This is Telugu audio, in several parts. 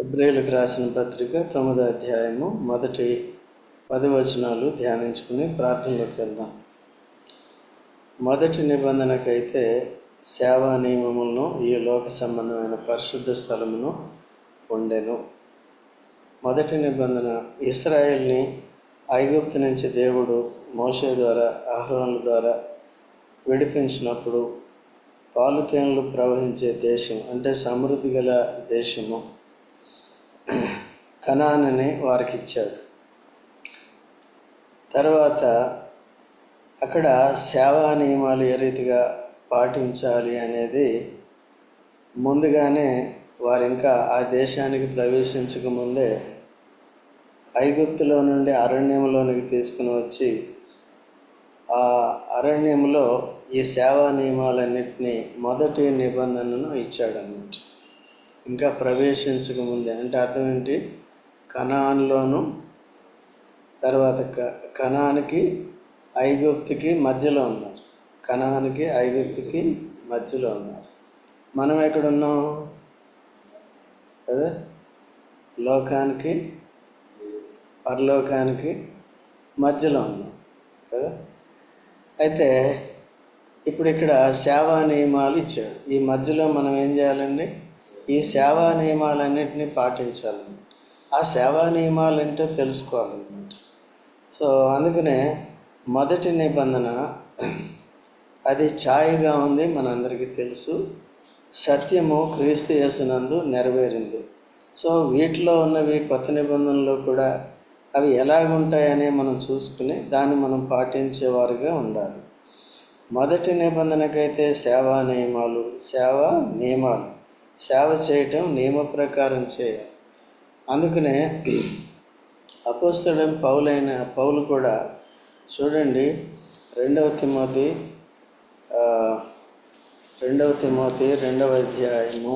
హెబ్రీయులకు రాసిన పత్రిక 9వ అధ్యాయము మొదటి 10 వచనాలు ధ్యానించుకుని ప్రార్థనలోకి వెళ్దాం. మొదటి నిబంధనకైతే సేవా నియమములను ఈ లోక సంబంధమైన పరిశుద్ధ స్థలమును ఉండెను. మొదటి నిబంధన ఇశ్రాయేల్ని ఐగుప్తు నుంచి దేవుడు మోషే ద్వారా అహరోనుల ద్వారా విడిపించినప్పుడు పాలు తేనెలు ప్రవహించే దేశం అంటే సమృద్ధి గల దేశము కనానుని వారికి ఇచ్చాడు. తర్వాత అక్కడ సేవా నియమాలు ఏ రీతిగా పాటించాలి అనేది ముందుగానే వారు ఇంకా ఆ దేశానికి ప్రవేశించకముందే ఐగుప్తులో నుండి అరణ్యంలోనికి తీసుకుని వచ్చి ఆ అరణ్యంలో ఈ సేవా నియమాలన్నింటినీ మొదటి నిబంధనను ఇచ్చాడన్నమాట. ఇంకా ప్రవేశించకముందే అంటే అర్థం ఏంటి? కనాన్లోను తర్వాత కనానికి ఐగుప్తుకి మధ్యలో ఉన్నారు. కనానికి ఐగుప్తుకి మధ్యలో ఉన్నారు. మనం ఎక్కడున్నాం కదా? లోకానికి పరలోకానికి మధ్యలో ఉన్నాం కదా. అయితే ఇప్పుడు ఇక్కడ సేవా నియమాలు ఇచ్చాడు. ఈ మధ్యలో మనం ఏం చేయాలండి? ఈ సేవా నియమాలన్నింటినీ పాటించాలన్నమాట. ఆ సేవా నియమాలు ఏంటో తెలుసుకోవాలన్నమాట. సో అందుకనే మొదటి నిబంధన అది ఛాయగా ఉంది, మనందరికీ తెలుసు. సత్యము క్రీస్తు యేసునందు నెరవేరింది. సో వీటిలో ఉన్నవి కొత్త నిబంధనలో కూడా అవి ఎలాగుంటాయని మనం చూసుకుని దాన్ని మనం పాటించేవారుగా ఉండాలి. మొదటి నిబంధనకైతే సేవా నియమాలు, సేవ చేయటం నియమ ప్రకారం చేయాలి. అందుకనే అపోస్తలుడైన పౌలు కూడా చూడండి, 2వ తిమోతి 2వ అధ్యాయము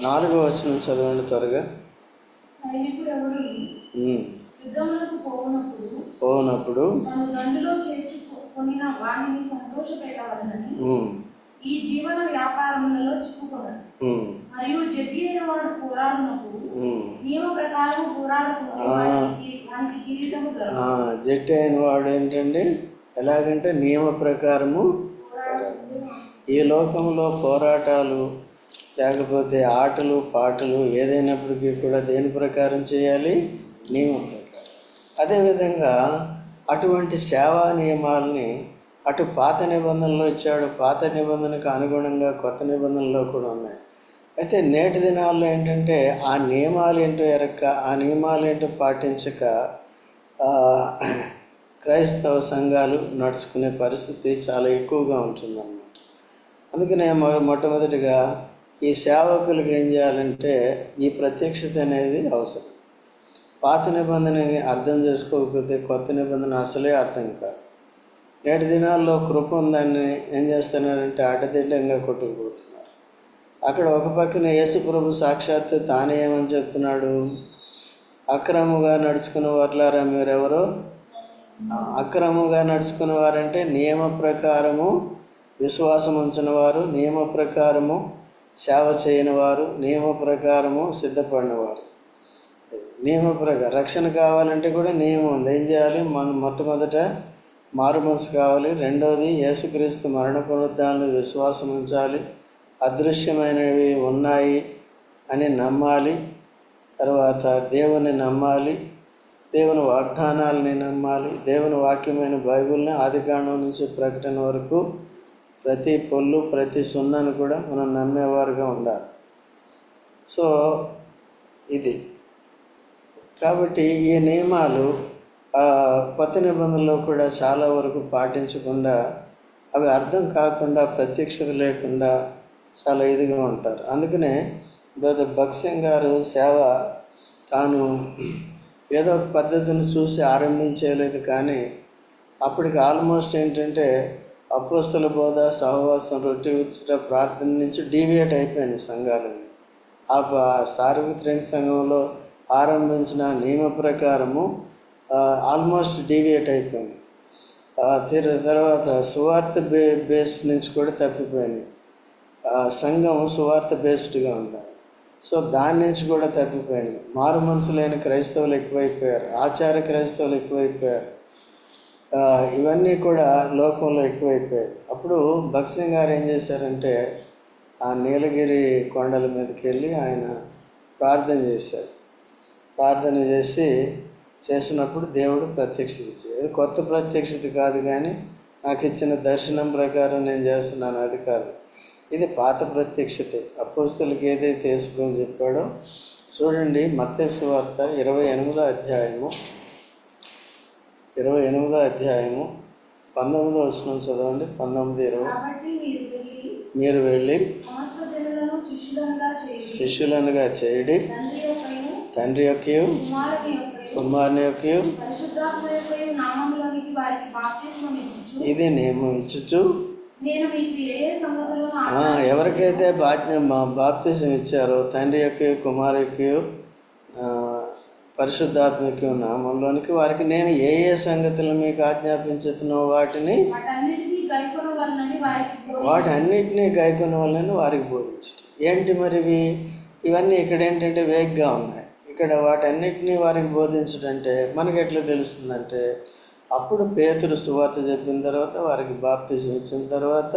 4వ వచనం చదవండి త్వరగా. పోనప్పుడు ఈ జీవన వ్యాపారములలో చిక్కుకొనడు మరియు జడ్డి అయిన వాడు పోరాడినప్పుడు నియమ ప్రకారం పోరాడకుండా కిరీటము దొరకదు. జడ్డి అయిన వాడు ఏంటండి? ఎలాగంటే నియమ ప్రకారము. ఈ లోకంలో పోరాటాలు లేకపోతే ఆటలు పాటలు ఏదైనప్పటికీ కూడా దేని ప్రకారం చేయాలి? నియమ ప్రకారం. అదేవిధంగా అటువంటి సేవా నియమాలని అటు పాత నిబంధనలో ఇచ్చాడు. పాత నిబంధనకు అనుగుణంగా కొత్త నిబంధనలో కూడా ఉన్నాయి. అయితే నేటి దినాల్లో ఏంటంటే ఆ నియమాలు ఏంటో ఎరక్క, ఆ నియమాలు ఏంటో పాటించక క్రైస్తవ సంఘాలు నడుచుకునే పరిస్థితి చాలా ఎక్కువగా ఉంటుందన్నమాట. అందుకనే మొట్టమొదటిగా ఈ సేవకులకు ఏం చేయాలంటే ఈ ప్రత్యక్షత అనేది అవసరం. పాత నిబంధనని అర్థం చేసుకోకపోతే కొత్త నిబంధన అసలే అర్థం కాదు. నేటి దినాల్లో కృప ఉందని ఏం చేస్తున్నారంటే అడ్డదిడ్డంగా కొట్టుకుపోతున్నారు. అక్కడ ఒక పక్కన యేసు ప్రభు సాక్షాత్తు తానే ఏమని చెప్తున్నాడు? అక్రమంగా నడుచుకున్న వారులారా మీరెవరో? అక్రమంగా నడుచుకున్న వారంటే నియమ ప్రకారము విశ్వాసం ఉంచిన వారు, నియమ ప్రకారము సేవ చేయని వారు, నియమ ప్రకారము సిద్ధపడినవారు. నియమ ప్రకారం రక్షణ కావాలంటే కూడా నియమం ఉంది. ఏం చేయాలి? మనం మొట్టమొదట మారు మనసు కావాలి. రెండవది యేసుక్రీస్తు మరణ పునరుద్ధానాలు విశ్వాసం ఉంచాలి. అదృశ్యమైనవి ఉన్నాయి అని నమ్మాలి. తర్వాత దేవుని నమ్మాలి, దేవుని వాగ్దానాలని నమ్మాలి. దేవుని వాక్యమైన బైబిల్ని ఆదికాండం నుంచి ప్రకటన వరకు ప్రతి పొల్లు ప్రతి సున్నాను కూడా మనం నమ్మేవారుగా ఉండాలి. సో ఇది కాబట్టి ఈ నియమాలు కొత్త నిబంధనలో కూడా చాలా వరకు పాటించకుండా అవి అర్థం కాకుండా ప్రత్యక్షత లేకుండా చాలా ఇదిగా ఉంటారు. అందుకనే బ్రదర్ భక్సింగ్ గారు సేవ తాను ఏదో ఒక పద్ధతిని చూసి ఆరంభించలేదు, కానీ అప్పటికి ఆల్మోస్ట్ ఏంటంటే అపోస్తల బోధ, సహవాసం, రొట్టె విచ్చుట, ప్రార్థన నుంచి డీవియేట్ అయిపోయింది సంఘాలని. ఆ సార్వత్రిక సంఘంలో ఆరంభించిన నియమ ప్రకారము ఆల్మోస్ట్ డీవియేట్ అయిపోయింది. తర్వాత సువార్త బేస్ నుంచి కూడా తప్పిపోయింది. సంఘం సువార్త బేస్డ్గా ఉండాలి. సో దాని నుంచి కూడా తప్పిపోయినాయి. మారు మనసులైన క్రైస్తవులు ఎక్కువైపోయారు, ఆచార క్రైస్తవులు ఎక్కువైపోయారు. ఇవన్నీ కూడా లోకంలో ఎక్కువైపోయాయి. అప్పుడు భగత్ సింగ్ గారు ఏం చేశారంటే ఆ నీలగిరి కొండల మీదకి వెళ్ళి ఆయన ప్రార్థన చేశారు. ప్రార్థన చేసినప్పుడు దేవుడు ప్రత్యక్షత ఇచ్చాడు. ఇది కొత్త ప్రత్యక్షత కాదు, కానీ నాకు ఇచ్చిన దర్శనం ప్రకారం నేను చేస్తున్నాను అది కాదు. ఇది పాత ప్రత్యక్షతే. అపోస్తలుకి ఏదైతే యేసు ప్రభువు చెప్పాడో చూడండి. మత్తయి సువార్త 28వ అధ్యాయము 19వ వచనం చదవండి. 19:20. కాబట్టి మీరు వెళ్ళి సమస్త జనులను శిష్యులనుగా చేయడి, తండ్రి యొక్కయు కుమారుని యొక్కయు పరిశుద్ధాత్మ యొక్కయు నామములోనికి వారికి బాప్తిస్మం ఇచ్చుచు, ఇది నేను ఇచ్చుచు నేను మీకు ఏ సంగతులను ఎవరికైతే బాప్తిసం ఇచ్చారో తండ్రి యొక్కయు కుమారు యొక్కయు పరిశుద్ధాత్మకు నామంలోనికి వారికి నేను ఏ ఏ సంగతులు మీకు ఆజ్ఞాపించుతున్నో వాటిని వాటన్నిటినీ గైకొనవాలని వారికి బోధించడం. ఏంటి మరి ఇవన్నీ ఇక్కడ ఏంటంటే వేగ్గా ఉన్నాయి. ఇక్కడ వాటన్నిటినీ వారికి బోధించడం అంటే మనకి ఎట్లా తెలుస్తుందంటే, అప్పుడు పేతురు సువార్త చెప్పిన తర్వాత వారికి బాప్తిసం ఇచ్చిన తర్వాత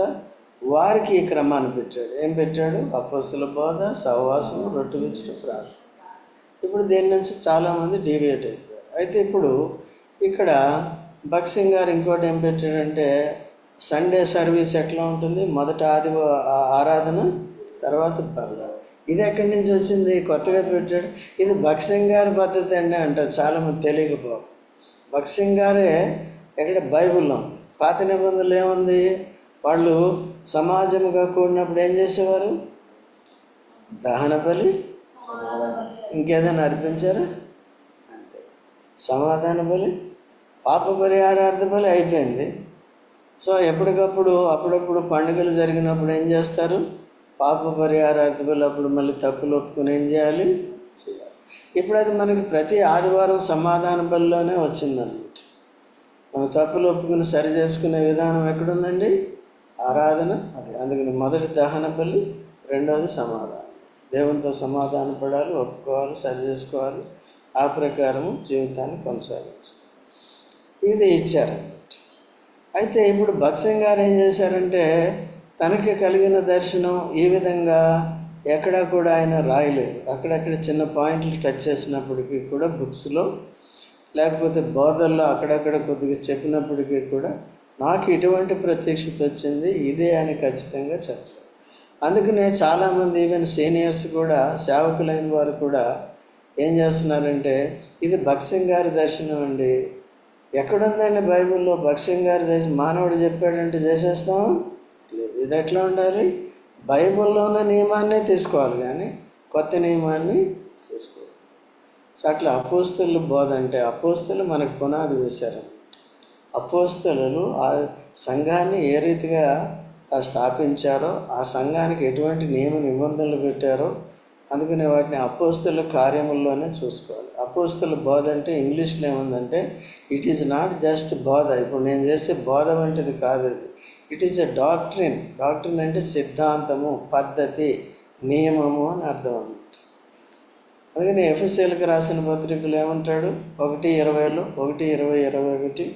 వారికి ఈ క్రమాన్ని పెట్టాడు. ఏం పెట్టాడు? అపోస్తల బోధ, సహవాసం, రొట్టె విరుచుట, ప్రార్థన. ఇప్పుడు దీని నుంచి చాలామంది డీవియేట్ అయిపోయారు. అయితే ఇప్పుడు ఇక్కడ భగత్ సింగ్ గారు ఇంకోటి ఏం పెట్టాడంటే, సండే సర్వీస్ ఎట్లా ఉంటుంది? మొదట ఆరాధన, తర్వాత బల్ల. ఇది ఎక్కడి నుంచి వచ్చింది? కొత్తగా పెట్టాడు. ఇది భగత్ సింగ్ గారి పద్ధతి అండి అంటారు చాలామంది, తెలియకపో. భగత్ సింగ్ గారే ఎక్కడ బైబిల్లో ఉంది. పాత నిబంధనలు ఏముంది? వాళ్ళు సమాజముగా కూడినప్పుడు ఏం చేసేవారు? దహన బలి, ఇంకేదైనా అర్పించారా? అంతే. సమాధాన బలి, పాప పరిహారార్థ బలి అయిపోయింది. సో అప్పుడప్పుడు పండుగలు జరిగినప్పుడు ఏం చేస్తారు? పాప పరిహారార్థ బలి. అప్పుడు మళ్ళీ తప్పులు ఒప్పుకొని ఏం చేయాలి? ఇప్పుడు అది మనకి ప్రతి ఆదివారం సమాధాన బలిలోనే వచ్చిందన్నమాట. మన తప్పులు ఒప్పుకుని సరి చేసుకునే విధానం ఎక్కడుందండి? ఆరాధన. అది అందుకని మొదటి దహన బలి, రెండవది సమాధానం. దేవునితో సమాధాన పడాలి, ఒప్పుకోవాలి, సరి చేసుకోవాలి. ఆ ప్రకారము జీవితాన్ని కొనసాగించాలి. ఇది ఇచ్చారన్నమాట. అయితే ఇప్పుడు భగత్ సింగ్ గారు ఏం చేశారంటే, తనకి కలిగిన దర్శనం ఈ విధంగా ఎక్కడా కూడా ఆయన రాయలేదు. అక్కడక్కడ చిన్న పాయింట్లు టచ్ చేసినప్పటికీ కూడా బుక్స్లో, లేకపోతే బోధల్లో అక్కడక్కడ కొద్దిగా చెప్పినప్పటికీ కూడా నాకు ఇటువంటి ప్రత్యక్షత వచ్చింది ఇదే అని ఖచ్చితంగా చెప్పలేదు. అందుకనే చాలామంది ఈవెన్ సీనియర్స్ కూడా, సేవకులైన వారు కూడా ఏం చేస్తున్నారంటే, ఇది భగత్ సింగ్ గారి దర్శనం అండి. ఎక్కడుందండి బైబిల్లో భగత్ సింగ్ గారి దర్శనం? మానవుడు చెప్పాడంటే చేసేస్తాం లేదు. ఇది ఎట్లా ఉండాలి? బైబిల్లో ఉన్న నియమాన్నే తీసుకోవాలి, కానీ కొత్త నియమాన్ని తీసుకోవాలి. సో అట్లా అపోస్తలుల బోధ అంటే, అపోస్తలు మనకు పునాది వేశారన్నమాట. అపోస్తలు ఆ సంఘాన్ని ఏ రీతిగా స్థాపించారో, ఆ సంఘానికి ఎటువంటి నియమ నిబంధనలు పెట్టారో, అందుకనే వాటిని అపోస్తల కార్యముల్లోనే చూసుకోవాలి. అపోస్తల బోధ అంటే ఇంగ్లీష్లో ఏముందంటే, ఇట్ ఈజ్ నాట్ జస్ట్ బోధ. ఇప్పుడు నేను చేసే బోధ వంటిది కాదు అది. It is a doctrine. Doctrine అంటే సిద్ధాంతము, పద్ధతి, నియమము అని అర్థం అన్నమాట. అందుకని ఎఫెసీయులకు రాసిన పత్రికలు ఏమంటాడు? 1:20, 1:20-21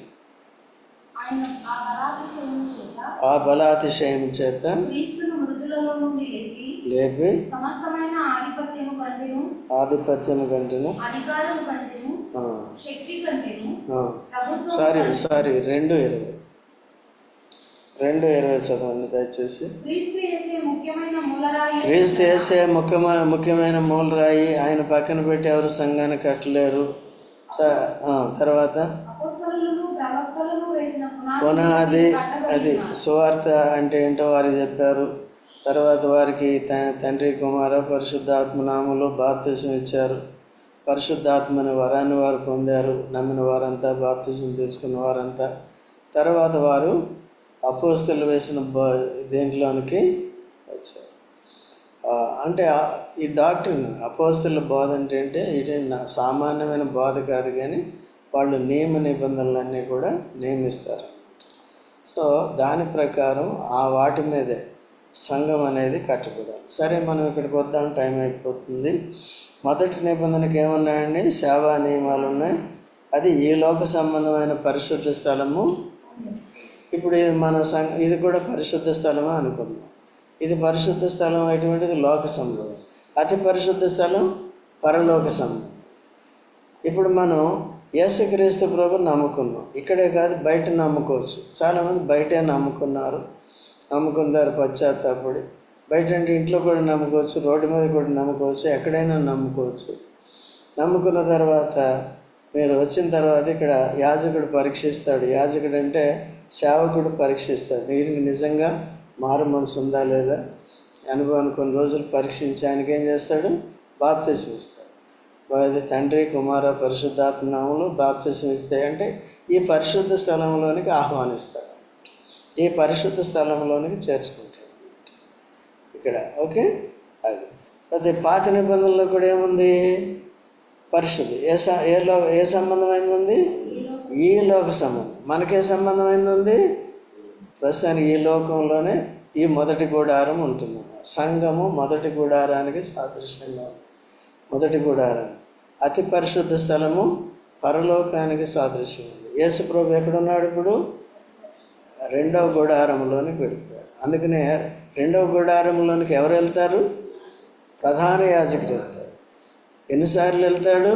ఆ బలాతిశయం చేత లేపి ఆధిపత్యము కంటేను సారీ 2:20 చదవండి దయచేసి. క్రీస్తు యేసే ముఖ్యమైన మూలరాయి, ఆయన పక్కన పెట్టి ఎవరు సంఘాన్ని కట్టలేరు. తర్వాత పునాది, అది సువార్త అంటే ఏంటో వారికి చెప్పారు. తర్వాత వారికి తండ్రి కుమార పరిశుద్ధాత్మ నామములో బాప్తిసం ఇచ్చారు. పరిశుద్ధాత్మని వరాన్ని వారు పొందారు, నమ్మిన వారంతా, బాప్తిసం తీసుకున్న వారంతా. తర్వాత వారు అపోస్తలు వేసిన దేంట్లోనికి వచ్చారు. అంటే ఈ డాక్ట్రిన్ అపోస్తల బోధ అంటే ఇది సామాన్యమైన బోధ కాదు, కానీ వాళ్ళు నియమ నిబంధనలన్నీ కూడా నియమిస్తారు. సో దాని ప్రకారం ఆ వాటి మీదే సంఘం అనేది కట్టబడాలి. సరే, మనం ఇక్కడికి వద్దాం, టైం అయిపోతుంది. మొదటి నిబంధనకి ఏమున్నాయండి? సేవా నియమాలు ఉన్నాయి. అది ఈ లోక సంబంధమైన పరిశుద్ధ స్థలము. ఇప్పుడు ఇది మన ఇది కూడా పరిశుద్ధ స్థలమే అనుకుందాం. ఇది పరిశుద్ధ స్థలం అటువంటిది లోక సంబంధం. అతి పరిశుద్ధ స్థలం పరలోక సంబంధం. ఇప్పుడు మనం యేసుక్రీస్తు ప్రభువుని నమ్ముకున్నాం. ఇక్కడే కాదు, బయట నమ్ముకోవచ్చు. చాలామంది బయటే నమ్ముకున్నారు. నమ్ముకున్నారు పశ్చాత్తాపడి. బయట అంటే ఇంట్లో కూడా నమ్ముకోవచ్చు, రోడ్డు మీద కూడా నమ్ముకోవచ్చు, ఎక్కడైనా నమ్ముకోవచ్చు. నమ్ముకున్న తర్వాత మీరు వచ్చిన తర్వాత ఇక్కడ యాజకుడు పరీక్షిస్తాడు. యాజకుడు అంటే సేవకుడు పరీక్షిస్తాడు. వీరికి నిజంగా మారు మనసు ఉందా లేదా అనుభవాన్ని కొన్ని రోజులు పరీక్షించి ఆయనకి ఏం చేస్తాడు? బాప్తిసం ఇస్తాడు. అది తండ్రి, కుమార, పరిశుద్ధాత్మ నామములో బాప్తిసం ఇస్తే అంటే ఈ పరిశుద్ధ స్థలంలోనికి ఆహ్వానిస్తాడు. ఈ పరిశుద్ధ స్థలంలోనికి చేర్చుకుంటాడు ఇక్కడ. ఓకే, అది పాత నిబంధనలో కూడా ఏముంది? పరిశుద్ధి ఏ సంబంధమైంది ఉంది? ఈ లోక సంబంధం. మనకే సంబంధమైంది ఉంది? ప్రస్తుతానికి ఈ లోకంలోనే ఈ మొదటి గుడారం ఉంటుంది. సంఘము మొదటి గుడారానికి సాదృశ్యంగా ఉంది. మొదటి గుడారం అతి పరిశుద్ధ స్థలము పరలోకానికి సాదృశ్యం ఉంది. యేసు ప్రభు ఎక్కడున్నాడు? ఇప్పుడు రెండవ గుడారంలోనికి వెళ్ళిపోయాడు. అందుకనే రెండవ గుడారంలోనికి ఎవరు వెళ్తారు? ప్రధాన యాజకుడు వెళ్తాడు. ఎన్నిసార్లు వెళ్తాడు?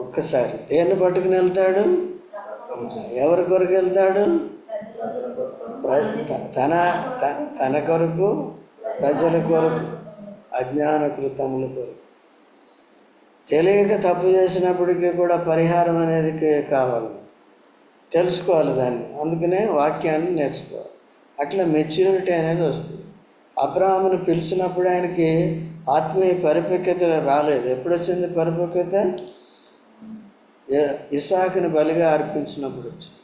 ఒక్కసారి. దేన్ని పట్టుకుని వెళ్తాడు? ఎవరి కొరకు వెళ్తాడు? తన కొరకు, ప్రజల కొరకు, అజ్ఞాన కృతముల కొరకు. తెలియక తప్పు చేసినప్పటికీ కూడా పరిహారం అనేది కావాలి, తెలుసుకోవాలి దాన్ని. అందుకనే వాక్యాన్ని నేర్చుకోవాలి. అట్లా మెచ్యూరిటీ అనేది వస్తుంది. అబ్రహామును పిలిచినప్పుడు ఆయనకి ఆత్మీయ పరిపక్వత రాలేదు. ఎప్పుడు వచ్చింది పరిపక్వత? ఇస్సాకుని బలిగా అర్పించినప్పుడు వచ్చింది.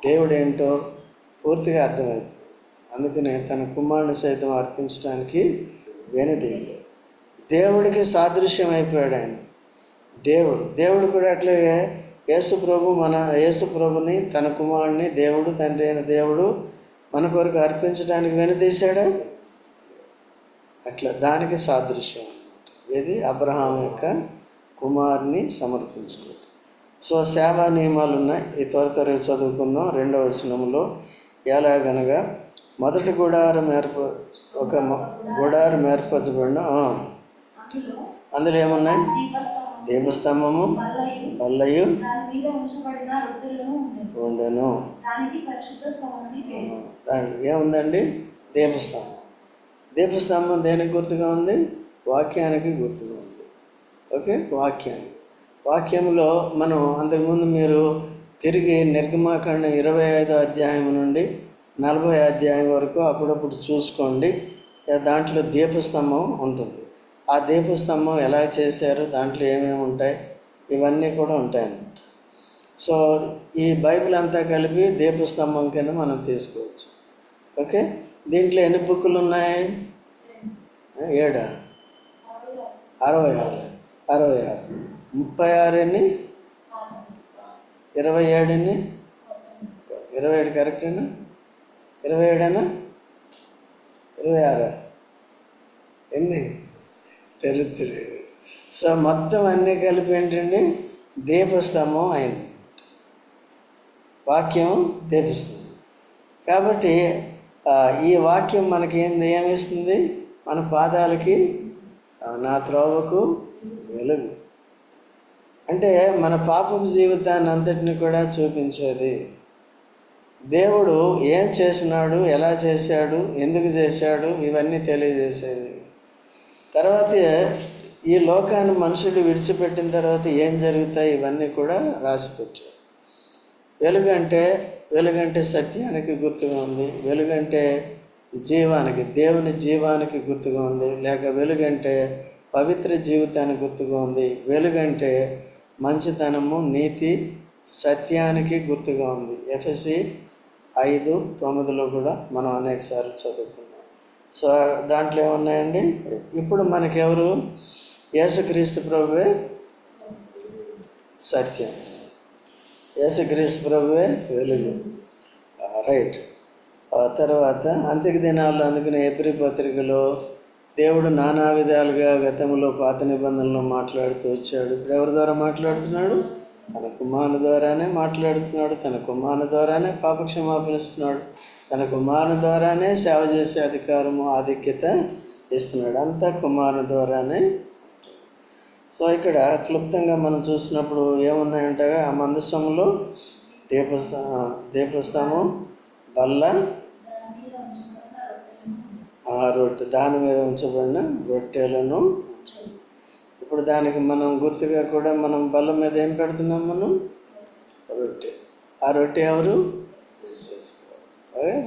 దేవుడు ఏంటో పూర్తిగా అర్థమైపోయింది. అందుకనే తన కుమారుని సైతం అర్పించడానికి వెనుదీయలేదు. దేవుడికి సాదృశ్యం అయిపోయాడు ఆయన. దేవుడు కూడా అట్లాగే యేసు ప్రభుని, తన కుమారుని, దేవుడు తండ్రి అయిన దేవుడు మన కొరకు అర్పించడానికి వెనుదీశాడా? అట్లా దానికి సాదృశ్యం అన్నమాట. ఇది అబ్రహాం యొక్క కుమారుని సమర్పించుకోవడం. సో సేవా నియమాలు ఉన్నాయి. ఈ త్వరగా చదువుకుందాం. 2వ వచనంలో ఎలాగనగా మొదటి గుడారం ఒక గుడారం ఏర్పరచబడిన అందులో ఏమున్నాయి? దీపస్తంభము, బల్లయు ఉండెను. ఏముందండి? దీపస్తంభం. దీపస్తంభం దేనికి గుర్తుగా ఉంది? వాక్యానికి గుర్తుగా ఉంది. ఓకే, వాక్యంలో మనం అంతకుముందు మీరు తిరిగి నిర్గమాకాండ 25వ అధ్యాయం నుండి 40వ అధ్యాయం వరకు అప్పుడప్పుడు చూసుకోండి. దాంట్లో దీపస్తంభం ఉంటుంది. ఆ దీపస్తంభం ఎలా చేశారు, దాంట్లో ఏమేమి ఉంటాయి, ఇవన్నీ కూడా ఉంటాయన్నమాట. సో ఈ బైబిల్ అంతా కలిపి దీపస్తంభం కింద మనం తీసుకోవచ్చు. ఓకే, దీంట్లో ఎన్ని బుక్కులు ఉన్నాయి? 7, 66, 36 ఎన్ని? 27 27 కరెక్టేనా? 27 26 ఎన్ని? తెలియదు. సో మొత్తం అన్నీ కలిపి ఏంటండి? దీపస్తంభం అయింది. వాక్యం దీపస్తంభం. కాబట్టి ఈ వాక్యం మనకి ఏమిస్తుంది? మన పాదాలకి నా త్రోవకు వెలుగు. అంటే మన పాపపు జీవితాన్ని అంతటిని కూడా చూపించేది. దేవుడు ఏం చేసినాడు, ఎలా చేశాడు, ఎందుకు చేశాడు, ఇవన్నీ తెలియజేసేది. తర్వాత ఈ లోకాన్ని మనుషుడు విడిచిపెట్టిన తర్వాత ఏం జరుగుతాయి, ఇవన్నీ కూడా రాసిపెట్టాడు. వెలుగంటే సత్యానికి గుర్తుగా ఉంది. వెలుగంటే జీవానికి, దేవుని జీవానికి గుర్తుగా ఉంది. లేక వెలుగంటే పవిత్ర జీవితానికి గుర్తుగా ఉంది. వెలుగంటే మంచితనము, నీతి, సత్యానికి గుర్తుగా ఉంది. ఎఫెసీ 5:9 కూడా మనం అనేక సార్లు చదువుకున్నాం. సో దాంట్లో ఏమున్నాయండి? ఇప్పుడు మనకెవరు? యేసుక్రీస్తు ప్రభువే సత్యం, యేసుక్రీస్తు ప్రభువే వెలుగు. రైట్. ఆ తర్వాత అంత్య దినాల్లో అందుకని హెబ్రీ పత్రికలో దేవుడు నానా విధాలుగా గతంలో పాత నిబంధనలో మాట్లాడుతూ వచ్చాడు. ఇప్పుడు ఎవరి ద్వారా మాట్లాడుతున్నాడు? తన కుమారుని ద్వారానే మాట్లాడుతున్నాడు. తన కుమారుని ద్వారానే పాపక్షమాపణ ఇస్తున్నాడు. తన కుమారుని ద్వారానే సేవ చేసే అధికారము ఆధిక్యత ఇస్తున్నాడు. అంతా కుమారుని ద్వారానే. సో ఇక్కడ క్లుప్తంగా మనం చూసినప్పుడు ఏమున్నాయంటే ఆ మందసంలో దీపస్తంభం, బల్ల, రొట్టె, దాని మీద ఉంచబడిన రొట్టెలను. ఇప్పుడు దానికి మనం గుర్తుగా కూడా మనం బల్ల మీద ఏం పెడుతున్నాం? మనం రొట్టె. ఆ రొట్టె ఎవరు?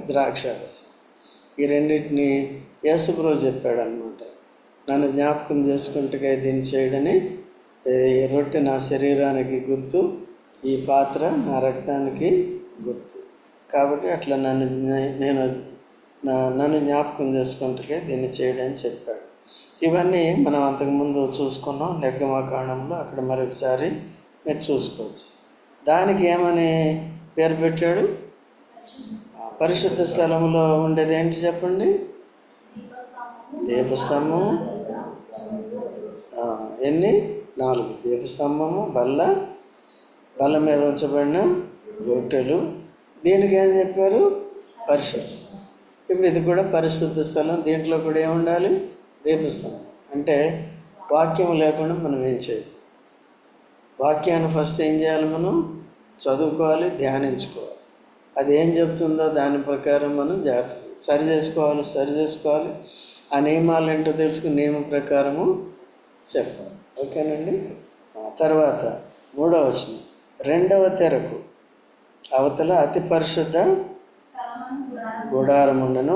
ద్రాక్షారసం. ఈ రెండింటిని యేసుప్రభువు చెప్పాడు అనమాట. నన్ను జ్ఞాపకం చేసుకుంటే దీన్ని చేయడని. ఈ రొట్టె నా శరీరానికి గుర్తు, ఈ పాత్ర నా రక్తానికి గుర్తు. కాబట్టి అట్లా నన్ను జ్ఞాపకం చేసుకుంటే దీన్ని చేయడని చెప్పాడు. ఇవన్నీ మనం అంతకుముందు చూసుకున్నాం నిర్గమకాండంలో. అక్కడ మరొకసారి మీరు చూసుకోవచ్చు. దానికి ఏమని పేరు పెట్టాడు? పరిశుద్ధ స్థలంలో ఉండేది ఏంటి చెప్పండి? దీపస్తంభము. ఎన్ని? 4. దీపస్తంభము, బల్ల మీద ఉంచబడిన రొట్టెలు. దీనికి ఏం చెప్పారు? పరిశుద్ధ స్థలం. ఇప్పుడు ఇది కూడా పరిశుద్ధ స్థలం. దీంట్లో కూడా ఏముండాలి? దీపస్తంభం. అంటే వాక్యం లేకుండా మనం ఏం చేయాలి? వాక్యాన్ని ఫస్ట్ ఏం చేయాలి? మనం చదువుకోవాలి, ధ్యానించుకోవాలి. అది ఏం చెప్తుందో దాని ప్రకారం మనం జాగ్రత్త సరి చేసుకోవాలి. ఆ నియమాలు ఏంటో తెలుసుకుని నియమం ప్రకారము చెప్పాలి. ఓకేనండి. తర్వాత 3వ వచనం, 2వ తెరకు అవతల అతి పరిశుద్ధ గుడారం ఉండను.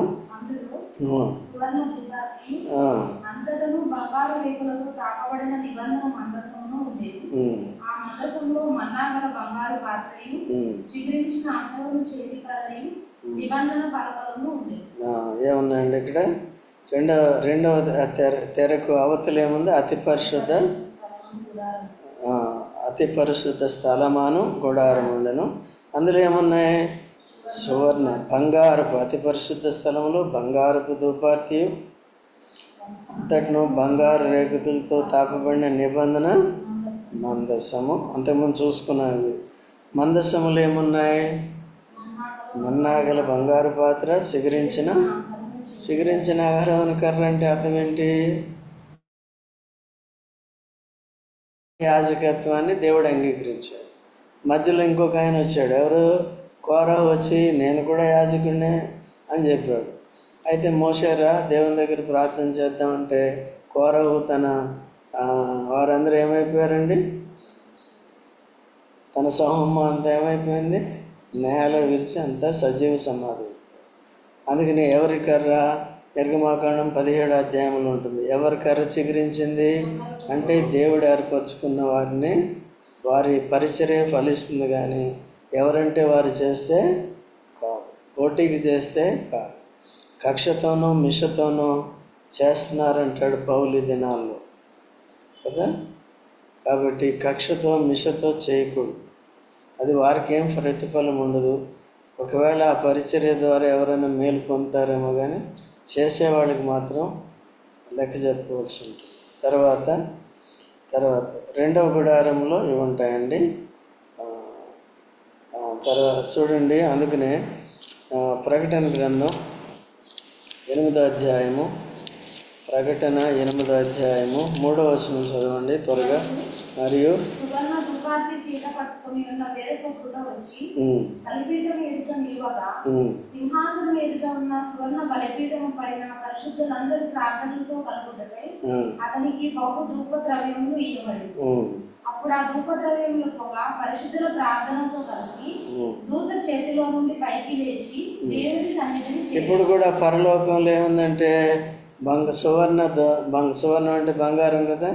ఏమున్నాయండి ఇక్కడ? రెండవ తెరకు అవతల ఏముంది? అతి పరిశుద్ధ స్థలమాను గుడారం ఉండను. అందులో ఏమున్నాయి? సువర్ణ, బంగారపు, అతి పరిశుద్ధ స్థలంలో బంగారపు ధూపార్తియు, అంతటిను బంగారు రేకులతో తాపబడిన నిబంధన మందసము. అంతకుముందు చూసుకున్నాను. మందసములు ఏమున్నాయి? మన్నాగల బంగారు పాత్ర, సిగరించిన ఆహారం కర్ర. అంటే అర్థం ఏంటి? యాజకత్వాన్ని దేవుడు అంగీకరించాడు. మధ్యలో ఇంకొక ఆయన వచ్చాడు. ఎవరు? కోరహు వచ్చి నేను కూడా యాజకుడినే అని చెప్పాడు. అయితే మోషేరా దేవుని దగ్గర ప్రార్థన చేద్దామంటే కోరహు వారందరూ ఏమైపోయారండి? తన సమూహం అంతా ఏమైపోయింది? నేల విరిచి అంతా సజీవ సమాధి. అందుకని ఎవరి కర్ర? నిర్గమాకాండం 17వ అధ్యాయంలో ఉంటుంది. ఎవరి కర్ర చిగురించింది అంటే దేవుడు ఏర్పరచుకున్న వారిని, వారి పరిచర్య ఫలిస్తుంది. కానీ ఎవరంటే వారు చేస్తే కాదు, పోటీకి చేస్తే కాదు, కక్షతోనో మిషతోనో చేస్తున్నారంటాడు పౌలు దినాల్లో కదా. కాబట్టి కక్షతో మిషతో చేయకూడదు. అది వారికి ఏం ప్రతిఫలం ఉండదు. ఒకవేళ ఆ పరిచర్య ద్వారా ఎవరైనా మేలు పొందుతారేమో కానీ చేసేవాడికి మాత్రం లెక్క చెప్పవలసి ఉంటుంది. తర్వాత 2వ గుడారంలో ఇవి ఉంటాయండి. తర్వాత చూడండి, అందుకనే ప్రకటన గ్రంథం 8వ అధ్యాయము, ప్రకటన 8వ అధ్యాయము 3వ వచనం చదవండి త్వరగా. మరియు సింహాసనం ఎదుట ఉన్న సువర్ణ బలిపీఠము పైన పరిశుద్ధులందరూ ప్రార్థనలతో కలుగుటకై అతనికి బహు ధూప ద్రవ్యములు ఇవ్వబడింది. అప్పుడు ఆ ధూప ద్రవ్యముల పొగ పరిశుద్ధుల ప్రార్థనతో కలిసి దూత చేతిలో నుండి పైకి లేచి దేవుని సన్నిధిని. ఇప్పుడు కూడా పరలోకంలో ఏముందంటే సువర్ణం అంటే బంగారం కదా,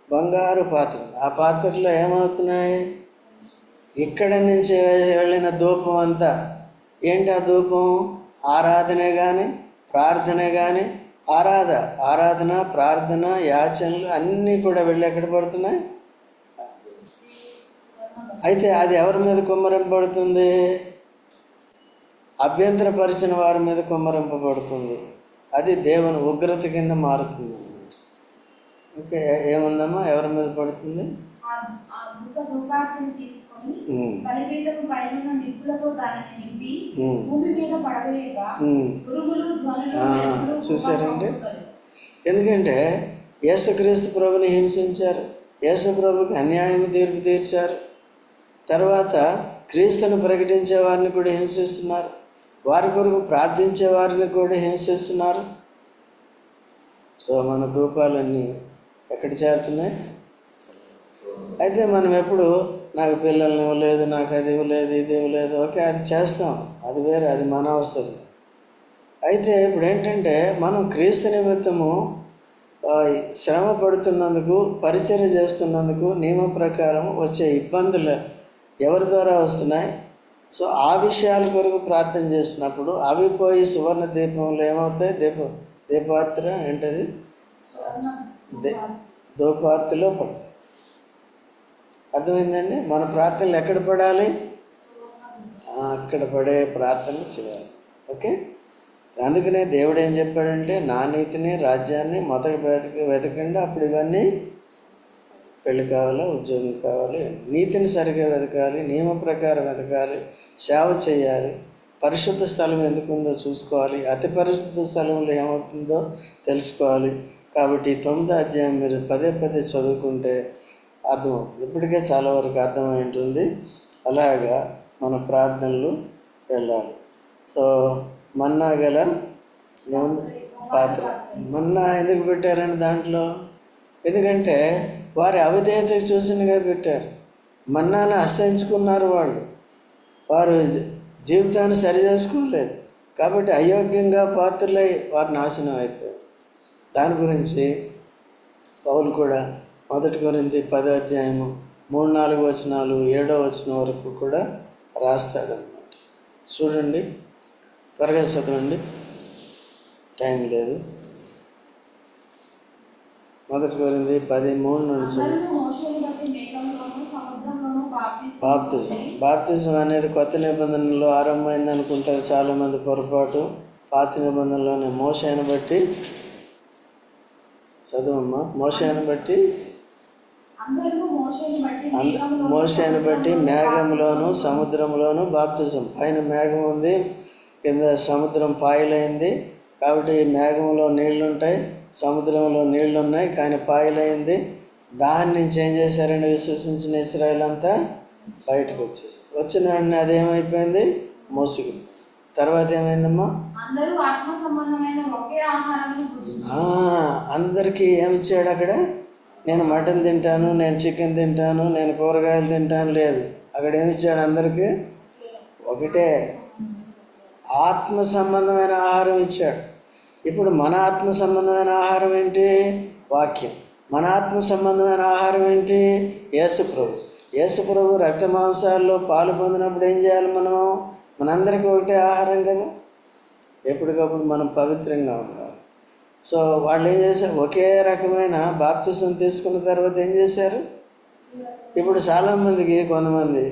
బంగారు పాత్ర. ఆ పాత్రలో ఏమవుతున్నాయి? ఇక్కడ నుంచి వెళ్ళిన ధూపం అంతా ఏంటి? ఆ ధూపం ఆరాధనే కానీ ప్రార్థనే కానీ, ఆరాధన ప్రార్థన యాచనలు అన్నీ కూడా వెళ్ళి ఎక్కడ పడుతున్నాయి? అయితే అది ఎవరి మీద కుమ్మరింపబడుతుంది? అభ్యంతరపరిచిన వారి మీద కుమ్మరింపబడుతుంది. అది దేవుని ఉగ్రత కింద మారుతుంది అన్నమాట. ఓకే, ఏముందమ్మా, ఎవరి మీద పడుతుంది? తీసుకొని బలిపీఠం పైన నిప్పులతో దానిని నింపి భూమి మీద పడవేయగా పురుగులు ధ్వనులు. చూసారండి, ఎందుకంటే యేసుక్రీస్తు ప్రభుని హింసించారు, యేసు ప్రభుకి అన్యాయం తీర్పు తీర్చారు. తర్వాత క్రీస్తును ప్రకటించే వారిని కూడా హింసిస్తున్నారు, వారి కొరకు ప్రార్థించే వారిని కూడా హింసిస్తున్నారు. సో మన ధూపాలన్నీ ఎక్కడ చేరుతున్నాయి? అయితే మనం ఎప్పుడు నాకు పిల్లల్ని ఇవ్వలేదు, నాకు అది ఇవ్వలేదు, ఇది ఇవ్వలేదు, ఓకే అది చేస్తాం, అది వేరే, అది మన అవసరం. అయితే ఇప్పుడు ఏంటంటే మనం క్రీస్తు నిమిత్తము శ్రమ పడుతున్నందుకు, పరిచర్య చేస్తున్నందుకు నియమ ప్రకారం వచ్చే ఇబ్బందులు ఎవరి ద్వారా వస్తున్నాయి? సో ఆ విషయాల కొరకు ప్రార్థన చేసినప్పుడు అవి పోయి సువర్ణ దీపంలో ఏమవుతాయి? దీపార్తిర ఏంటది, ధూపార్తిలో పడతాయి. అర్థమైందండి? మన ప్రార్థనలు ఎక్కడ పడాలి? అక్కడ పడే ప్రార్థనలు చేయాలి. ఓకే, అందుకనే దేవుడు ఏం చెప్పాడంటే, నా నీతిని, రాజ్యాన్ని మొదటి బయటకు వెతకండి, అప్పుడు ఇవన్నీ, పెళ్ళి కావాలా, ఉద్యోగం కావాలి, నీతిని సరిగ్గా వెతకాలి, నియమ ప్రకారం వెతకాలి, సేవ చేయాలి, పరిశుద్ధ స్థలం ఎందుకుందో చూసుకోవాలి, అతి పరిశుద్ధ స్థలంలో ఏమవుతుందో తెలుసుకోవాలి. కాబట్టి 9వ అధ్యాయం మీరు పదే పదే చదువుకుంటే అర్థమవుతుంది. ఇప్పటికే చాలా వరకు అర్థమై ఉంటుంది. అలాగా మన ప్రార్థనలు వెళ్ళాలి. సో మన్నా గల పాత్ర, మన్నా ఎందుకు పెట్టారని దాంట్లో, ఎందుకంటే వారి అవిధేయతకు చూసినగా పెట్టారు. మన్నాను అసహించుకున్నారు వాళ్ళు, వారు జీవితాన్ని సరి చేసుకోలేదు, కాబట్టి అయోగ్యంగా పాత్రలై వారు నాశనం అయిపోయారు. దాని గురించి పౌలు కూడా 1 కొరింథీ 10వ అధ్యాయము 3-4 వచనాలు 7వ వచనం వరకు కూడా రాస్తాడనమాట. చూడండి, త్వరగా చదవండి, టైం లేదు. 1 కొరింథీ 10:3 నుంచి. బాప్తిజం అనేది కొత్త నిబంధనలో ఆరంభమైంది అనుకుంటారు చాలామంది, పొరపాటు. పాత నిబంధనలోనే మోషేను బట్టి, చదువమ్మా, మోషేను బట్టి మేఘంలోను సముద్రంలోను బాప్తిజం. పైన మేఘం ఉంది, కింద సముద్రం పాయలైంది. కాబట్టి మేఘంలో నీళ్లుంటాయి, సముద్రంలో నీళ్లు ఉన్నాయి, కానీ పాయలైంది. దాని నుంచి ఏం చేశారండి, విశ్వసించిన ఇశ్రాయేల్ అంతా బయటకు వచ్చేసారు. వచ్చిన వెంటనే అదేమైపోయింది, మోసుగు. తర్వాత ఏమైందమ్మా, అందరికీ ఏమిచ్చాడు అక్కడ? నేను మటన్ తింటాను, నేను చికెన్ తింటాను, నేను కూరగాయలు తింటాను లేదు. అక్కడ ఏమిచ్చాడు? అందరికీ ఒకటే, ఆత్మ సంబంధమైన ఆహారం ఇచ్చాడు. ఇప్పుడు మన ఆత్మ సంబంధమైన ఆహారం ఏంటి? వాక్యం. మన ఆత్మ సంబంధమైన ఆహారం ఏంటి? యేసు ప్రభు. యేసు ప్రభు రక్త మాంసాల్లో పాలు పొందినప్పుడు ఏం చేయాలి? మనందరికీ ఒకటే ఆహారం కదా. ఎప్పటికప్పుడు మనం పవిత్రంగా ఉండాలి. సో వాళ్ళు ఏం చేశారు? ఒకే రకమైన బాప్తిసం తీసుకున్న తర్వాత ఏం చేశారు? ఇప్పుడు చాలామందికి, కొంతమంది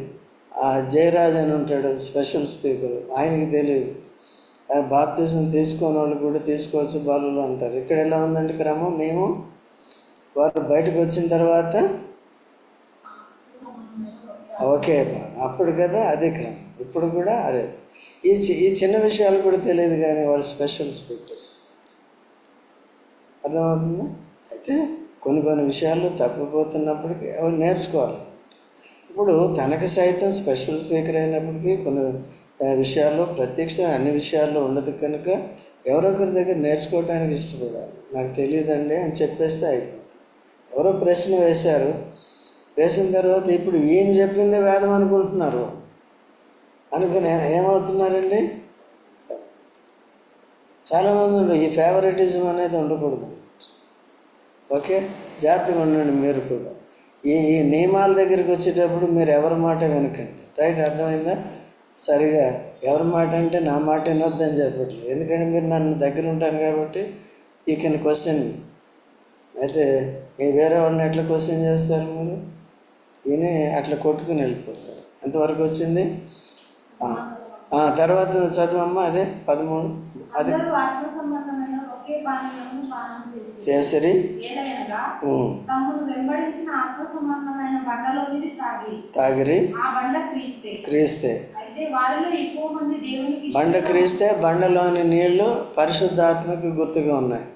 జయరాజ్ అని ఉంటాడు స్పెషల్ స్పీకర్, ఆయనకి తెలియదు. బాప్తిసం తీసుకున్న వాళ్ళు కూడా తీసుకోవచ్చు బాలులు అంటారు. ఇక్కడ ఎలా ఉందండి క్రమం? మేము వారు బయటకు వచ్చిన తర్వాత ఓకే అప్పుడు కదా అదే క్రమం, ఇప్పుడు కూడా అదే. ఈ చిన్న విషయాలు కూడా తెలియదు, కానీ వాళ్ళు స్పెషల్ స్పీకర్స్. అర్థమవుతుందా? అయితే కొన్ని విషయాలు తప్పిపోతున్నప్పటికీ అవి నేర్చుకోవాలి. ఇప్పుడు తనకు సైతం స్పెషల్ స్పీకర్ అయినప్పటికీ కొన్ని విషయాల్లో ప్రత్యక్ష అన్ని విషయాల్లో ఉండదు కనుక ఎవరొకరి దగ్గర నేర్చుకోవడానికి ఇష్టపడాలి. నాకు తెలియదండి అని చెప్పేస్తే అయిపోయింది. ఎవరో ప్రశ్న వేశారు, వేసిన తర్వాత ఇప్పుడు ఈయన చెప్పిందే వేదం అనుకుంటున్నారు. అనుకుని ఏమవుతున్నారండి? చాలామంది ఈ ఫేవరెటిజం అనేది ఉండకూడదు. ఓకే, జాగ్రత్తగా ఉండండి. మీరు కూడా ఈ నియమాల దగ్గరికి వచ్చేటప్పుడు మీరు ఎవరి మాట వినకండి. రైట్, అర్థమైందా? సరిగా ఎవరి మాట అంటే నా మాట వినొద్దని చెప్పట్లేదు. ఎందుకంటే మీరు నన్ను దగ్గర ఉంటాను కాబట్టి యూ కెన్ క్వశ్చన్. అయితే మీరు వేరే వాళ్ళని ఎట్లా క్వశ్చన్ చేస్తారు? మీరు విని అట్లా కొట్టుకుని వెళ్ళిపోతారు. ఎంతవరకు వచ్చింది? తర్వాత చదువమ్మా అదే 13. అది అందరూ ఆత్మ సంబంధమైన ఒకే పానీయమును పానం చేసిరి. ఏలయనగా తమను వెంబడించిన ఆత్మ సంబంధమైన బండలోనిది తాగిరి. ఆ బండ క్రీస్తే. అయితే వారిలో ఎక్కువ మంది దేవునికి బండ క్రీస్తే. బండలోని నీళ్లు పరిశుద్ధాత్మకు గుర్తుగా ఉన్నాయి.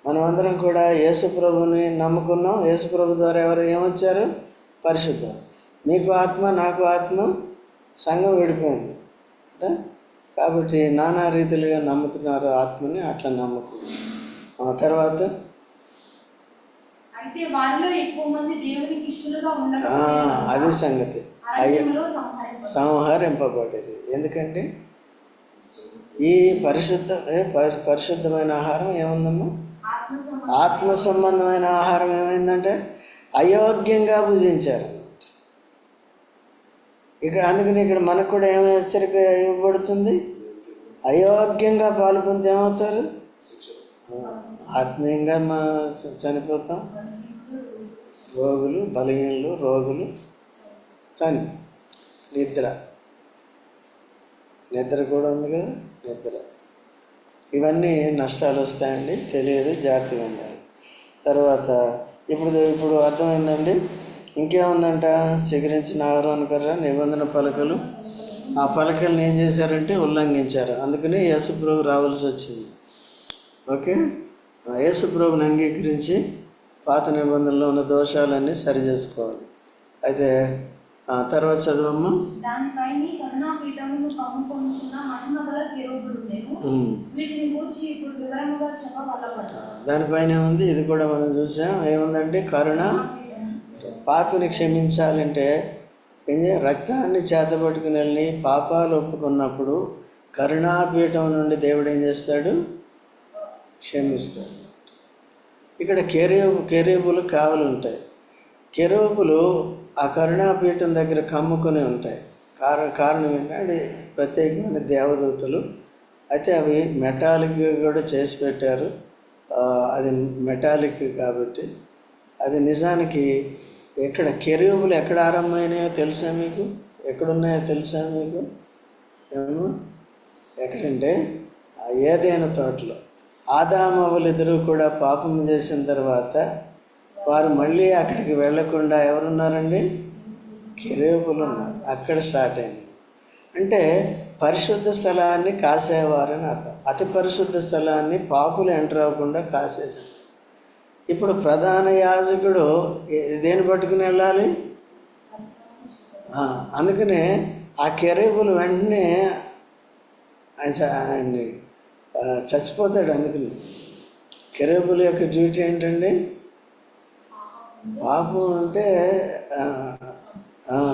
మనమందరం కూడా యేసుప్రభుని నమ్ముకున్నాం. యేసుప్రభు ద్వారా ఎవరు ఏమొచ్చారు? పరిశుద్ధాత్మ. మీకు ఆత్మ, నాకు ఆత్మ, సంఘం విడిపోయింది కదా. కాబట్టి నానా రీతిలుగా నమ్ముతున్నారు ఆత్మని. అట్లా నమ్ముకున్నాం. తర్వాత అయితే వారిలో ఎక్కువ మంది దేవునికి ఇష్టలుగా అది సంగతి. సంహరింపబడేది. ఎందుకంటే ఈ పరిశుద్ధమైన ఆహారం ఏముందమ్మా? ఆత్మ సంబంధమైన ఆహారం ఏమైందంటే అయోగ్యంగా భుజించారు ఇక్కడ. అందుకని ఇక్కడ మనకు కూడా ఏమి హెచ్చరిక ఇవ్వబడుతుంది? అయోగ్యంగా పాలు పొంది ఏమవుతారు? ఆత్మీయంగా చనిపోతాం. రోగులు, బలహీనులు, రోగులు, నిద్ర కూడా ఉంది కదా. నిద్ర, ఇవన్నీ నష్టాలు వస్తాయండి. తెలియదు, జాగ్రత్తగా ఉండాలి. తర్వాత ఇప్పుడు అర్థమైందండి. ఇంకేముందంట? చిగురించిన ఆహారం కర్ర, నిబంధన పలకలు. ఆ పలకల్ని ఏం చేశారంటే ఉల్లంఘించారు. అందుకని యేసుప్రభు రావాల్సి వచ్చింది. ఓకే, యేసుప్రభుని అంగీకరించి పాత నిబంధనలో ఉన్న దోషాలన్నీ సరి చేసుకోవాలి. అయితే తర్వాత చదవమ్మా. దానిపైన ఉంది. ఇది కూడా మనం చూసాం. ఏముందంటే కరుణ. పాపిని క్షమించాలంటే రక్తాన్ని చేతపట్టుకుని వెళ్ళి పాపాలు ఒప్పుకున్నప్పుడు కరుణాపీఠం నుండి దేవుడు ఏం చేస్తాడు? క్షమిస్తాడు. ఇక్కడ కెరూబులు కావలు ఉంటాయి. కెరూబులు ఆ కరుణాపీఠం దగ్గర కమ్ముకొని ఉంటాయి. కారణం ఏంటంటే ప్రత్యేకమైన దేవదూతలు. అయితే అవి మెటాలిక్ కూడా చేసి పెట్టారు. అది మెటాలిక్ కాబట్టి అది నిజానికి ఎక్కడ కెరూబులు ఎక్కడ ఆరంభమైనాయో తెలుసా మీకు? ఎక్కడున్నాయో తెలుసా మీకు? ఏమో ఎక్కడంటే ఏదైనా తోటలో ఆదామవ్వలు ఇద్దరు కూడా పాపం చేసిన తర్వాత వారు మళ్ళీ అక్కడికి వెళ్ళకుండా ఎవరున్నారండి? కెరూబులు ఉన్నారు. అక్కడ స్టార్ట్ అయింది. అంటే పరిశుద్ధ స్థలాన్ని కాసేవారని అర్థం. అతి పరిశుద్ధ స్థలాన్ని పాపులు ఎంటర్ అవ్వకుండా కాసేది. ఇప్పుడు ప్రధాన యాజకుడు దేని పట్టుకుని వెళ్ళాలి? అందుకనే ఆ కెరూబులు వెంటనే ఆయన్ని చచ్చిపోతాడు. అందుకని కెరూబుల యొక్క డ్యూటీ ఏంటండి? పాపం అంటే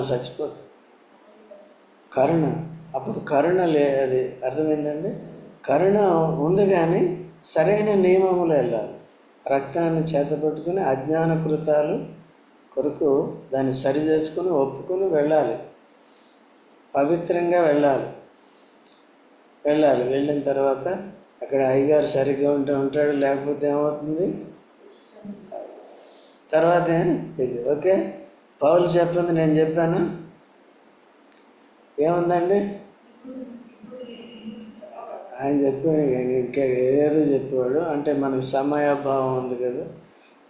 చచ్చిపోతాడు. కరుణ. అప్పుడు కరుణ అది అర్థమైందండి. కరుణ ఉంది కానీ సరైన నియమములు వెళ్ళాలి. రక్తాన్ని చేతపట్టుకుని అజ్ఞాన కృతాలు కొరకు దాన్ని సరి చేసుకుని ఒప్పుకొని వెళ్ళాలి. పవిత్రంగా వెళ్ళాలి. వెళ్ళిన తర్వాత అక్కడ అయ్యగారు సరిగ్గా ఉంటాడు, లేకపోతే ఏమవుతుంది? తర్వాత ఇది ఓకే. పౌలు చెప్పింది నేను చెప్పాను. ఏముందండి? ఆయన చెప్పాడు. ఇంకా ఏదేదో చెప్పేవాడు. అంటే మనకు సమయాభావం ఉంది కదా,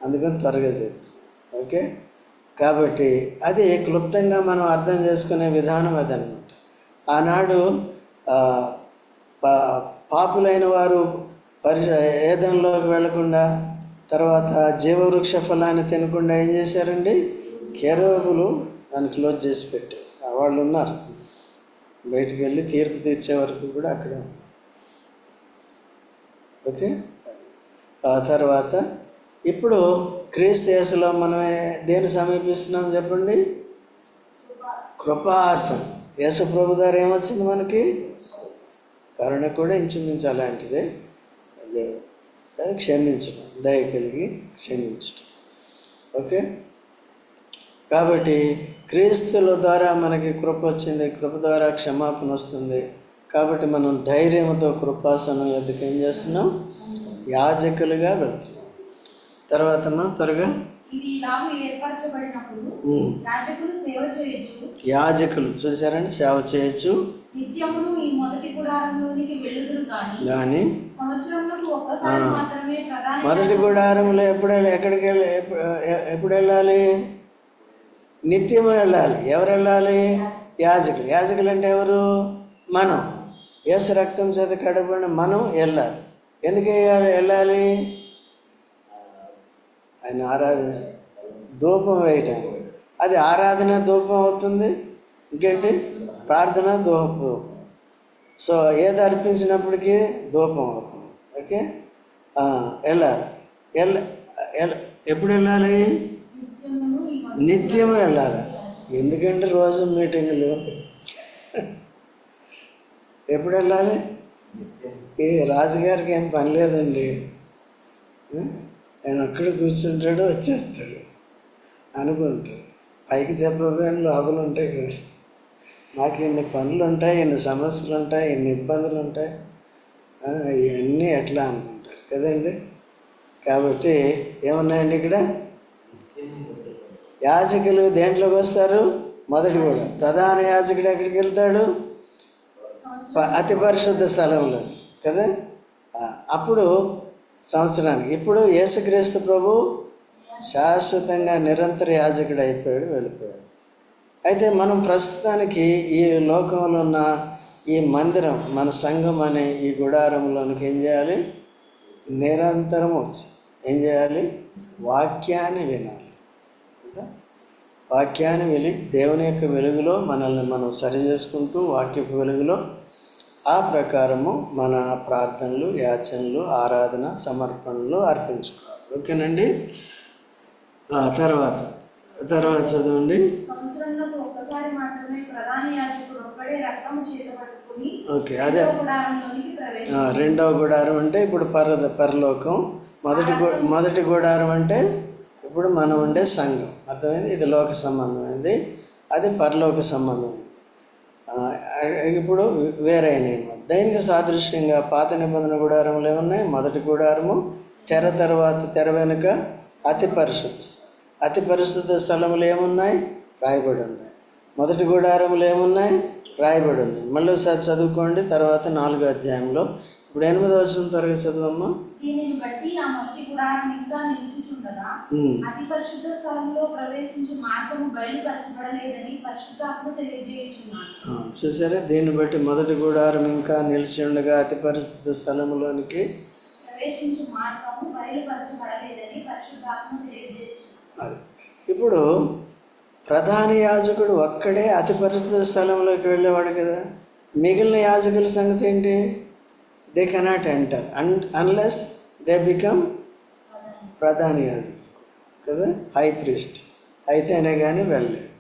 అందుకని త్వరగా చెప్తాను. ఓకే, కాబట్టి అది క్లుప్తంగా మనం అర్థం చేసుకునే విధానం అదనమాట. ఆనాడు పాపులైన వారు ఏదంలోకి వెళ్లకుండా, తర్వాత జీవవృక్ష ఫలాన్ని తినకుండా ఏం చేశారండి? కెరూబులు దాన్ని క్లోజ్ చేసి పెట్టారు. వాళ్ళు ఉన్నారు బయటికి వెళ్ళి తీర్పు తీర్చే వరకు కూడా అక్కడే ఉన్నారు. ఓకే, ఆ తర్వాత ఇప్పుడు క్రీస్తు యేసులో మనం దేన్ని సమీపిస్తున్నాం చెప్పండి? కృపాసనం. యేసు ప్రభు ద్వారా ఏమొచ్చింది మనకి? కరుణ కూడా ఇంచుమించు అలాంటిదే. దేవుడు క్షమించడం, దయ కలిగి క్షమించడం. ఓకే, కాబట్టి క్రీస్తుల ద్వారా మనకి కృప వచ్చింది. కృప ద్వారా క్షమాపణ వస్తుంది. కాబట్టి మనం ధైర్యంతో కృపాసనం ఎదుకు ఏం చేస్తున్నాం? యాజకులుగా వెళ్తున్నాం. తర్వాత మనం త్వరగా యాజకులు చూసారండి, సేవ చేయొచ్చు. నిత్యమును ఈ మొదటి గుడారంలోనికి వెళ్ళుదురు కానీ సంవత్సరంలో ఒక్కసారి మాత్రమే ప్రధాన మొదటి గుడారంలో ఎక్కడికి ఎప్పుడు వెళ్ళాలి? నిత్యము వెళ్ళాలి. ఎవరు వెళ్ళాలి? యాజకులు. యాజకులు అంటే ఎవరు? మనం. యేసు రక్తం చేత కడబడిన మనం వెళ్ళాలి. ఎందుకు వెళ్ళాలి? ఆయన ఆరాధన, ధూపం వేయటానికి. అది ఆరాధన ధూపం అవుతుంది. ఇంకేంటి? ప్రార్థన ధూపం. సో ఏది అర్పించినప్పటికీ ధూపం అవుతుంది. ఓకే, వెళ్ళాలి. ఎప్పుడు వెళ్ళాలి? నిత్యము వెళ్ళాలి. ఎందుకంటే రోజు మీటింగులు. ఎప్పుడు వెళ్ళాలి? ఈ రాజుగారికి ఏం పని లేదండి. ఆయన అక్కడ కూర్చుంటాడు, వచ్చేస్తాడు అనుకుంటాడు. పైకి చెప్పబోయని లోపల ఉంటాయి కదా. నాకు ఇన్ని పనులు ఉంటాయి, ఇన్ని సమస్యలు ఉంటాయి, ఇన్ని ఇబ్బందులు ఉంటాయి, ఇవన్నీ ఎట్లా అనుకుంటారు కదండి. కాబట్టి ఏమున్నాయండి ఇక్కడ? యాజకులు దేంట్లోకి వస్తారు? మొదటి కూడా ప్రధాన యాజకుడు ఎక్కడికి వెళ్తాడు? అతి పరిశుద్ధ స్థలంలో కదా. అప్పుడు సంవత్సరానికి. ఇప్పుడు యేసుక్రీస్తు ప్రభు శాశ్వతంగా నిరంతర యాజకుడు అయిపోయాడు, వెళ్ళిపోయాడు. అయితే మనం ప్రస్తుతానికి ఈ లోకంలో ఉన్న ఈ మందిరం, మన సంఘం అనే ఈ గుడారంలోనికి ఏం చేయాలి? నిరంతరం వచ్చి ఏం చేయాలి? వాక్యాన్ని వినాలి కదా. వాక్యాన్ని విని దేవుని యొక్క వెలుగులో మనల్ని మనం సరి చేసుకుంటూ, వాక్యపు వెలుగులో ఆ ప్రకారము మన ప్రార్థనలు, యాచనలు, ఆరాధన, సమర్పణలు అర్పించుకోవాలి. ఓకేనండి. తర్వాత చదవండి. ఓకే, అదే రెండవ గుడారం అంటే ఇప్పుడు పరలోకం. మొదటి గుడారం అంటే ఇప్పుడు మనం ఉండే సంఘం. అర్థమైంది? ఇది లోక సంబంధమైంది, అది పరలోక సంబంధమైంది. ఇప్పుడు వేరే అయినాయి. దైనిక సాదృశ్యంగా పాత నిబంధన గుడారంలో ఏమున్నాయి? మొదటి గుడారము, తర్వాత తెర వెనుక అతి పరిశుద్ధ స్థలములు ఏమున్నాయి? రాయబడి ఉన్నాయి. మొదటి గుడారములు ఏమున్నాయి? రాయబడి ఉన్నాయి. మళ్ళీ ఒకసారి చదువుకోండి. తర్వాత 4వ అధ్యాయంలో ఇప్పుడు 8వ వచనం త్వరగా చదువమ్మా. దీనిని బట్టి ఆ మొదటి గుడారం ఇంకా నిలుచుచుండగా అతి పరిశుద్ధ స్థలంలో ప్రవేశించే మార్గము బయలుపరచబడలేదని పరిశుద్ధాత్మ తెలియజేయుచున్నాడు. చూసారా? దీన్ని బట్టి మొదటి గుడారం ఇంకా నిలిచి ఉండగా అతి పరిశుద్ధ స్థలంలోనికి ప్రవేశించే మార్గము బయలుపరచబడలేదని పరిశుద్ధాత్మ తెలియజేయుచున్నాడు. అది ఇప్పుడు ప్రధాన యాజకుడు ఒక్కడే అతి పరిశుద్ధ స్థలంలోకి వెళ్ళేవాడు కదా. మిగిలిన యాజకుల సంగతి ఏంటి? They cannot enter unless they become ప్రధాన యాజకుడు కదా, హై ప్రీస్ట్ అయితేనే కానీ వెళ్ళలేడు.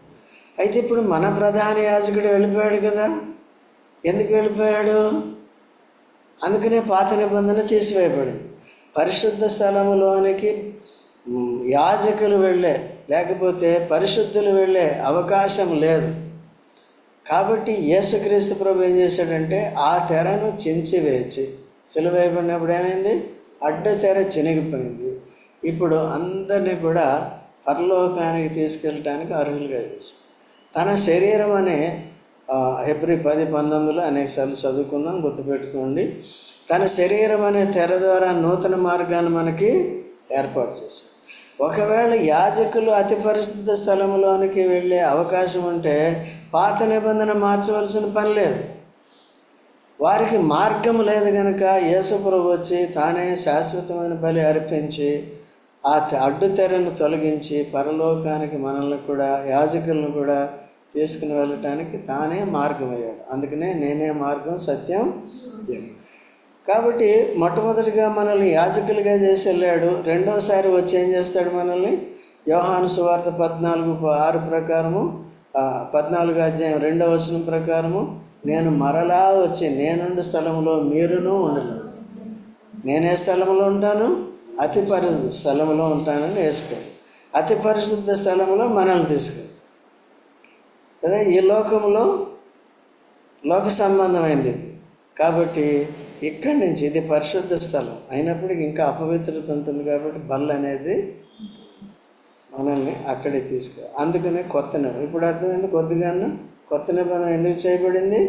అయితే ఇప్పుడు మన ప్రధాన యాజకుడు వెళ్ళిపోయాడు కదా. ఎందుకు వెళ్ళిపోయాడు? అందుకనే పాత నిబంధన తీసివేయబడింది. పరిశుద్ధ స్థలములోనికి యాజకులు వెళ్ళే, లేకపోతే పరిశుద్ధులు వెళ్ళే అవకాశం లేదు. కాబట్టి యేసుక్రీస్తు ప్రభు ఏం చేశాడంటే ఆ తెరను చించివేసి, సిలువైపోయినప్పుడు ఏమైంది? అడ్డు తెర చినిగిపోయింది. ఇప్పుడు అందరినీ కూడా పరలోకానికి తీసుకెళ్ళటానికి అర్హులుగా చేశాడు. తన శరీరం అనే హెబ్రీ 10:19 అనేకసార్లు చదువుకున్నాం, గుర్తుపెట్టుకోండి. తన శరీరం అనే తెర ద్వారా నూతన మార్గాన్ని మనకి ఏర్పాటు చేశాడు. ఒకవేళ యాజకులు అతి పరిశుద్ధ స్థలంలోనికి వెళ్ళే అవకాశం ఉంటే పాత నిబంధన మార్చవలసిన పని లేదు. వారికి మార్గం లేదు కనుక యేసు ప్రభు వచ్చి తానే శాశ్వతమైన బలి అర్పించి ఆ అడ్డు తెరను తొలగించి పరలోకానికి మనల్ని కూడా, యాజకులను కూడా తీసుకుని వెళ్ళటానికి తానే మార్గం అయ్యాడు. అందుకనే నేనే మార్గం, సత్యం, జీవం. కాబట్టి మొట్టమొదటిగా మనల్ని యాజకులుగా చేసి వెళ్ళాడు. రెండోసారి వచ్చి ఏం చేస్తాడు? మనల్ని యోహాను సువార్త 14:6 ప్రకారము, 14వ అధ్యాయం 2వ వచనం ప్రకారము, నేను మరలా వచ్చి నేనుండే స్థలంలో మీరును ఉండలేదు. నేనే స్థలంలో ఉంటాను? అతి పరిశుద్ధ స్థలంలో ఉంటానని వేసుకోండి. అతి పరిశుద్ధ స్థలంలో మనల్ని తీసుకెళ్ళి కదా. ఈ లోకంలో లోక సంబంధమైంది ఇది. కాబట్టి ఇక్కడి నుంచి ఇది పరిశుద్ధ స్థలం అయినప్పటికీ ఇంకా అపవిత్రత ఉంటుంది. కాబట్టి బల్ల అనేది మనల్ని అక్కడే అందుకనే కొత్త నిబంధన ఇప్పుడు అర్థమైంది. కొద్దిగా కొత్త నిబంధన ఎందుకు చేయబడింది?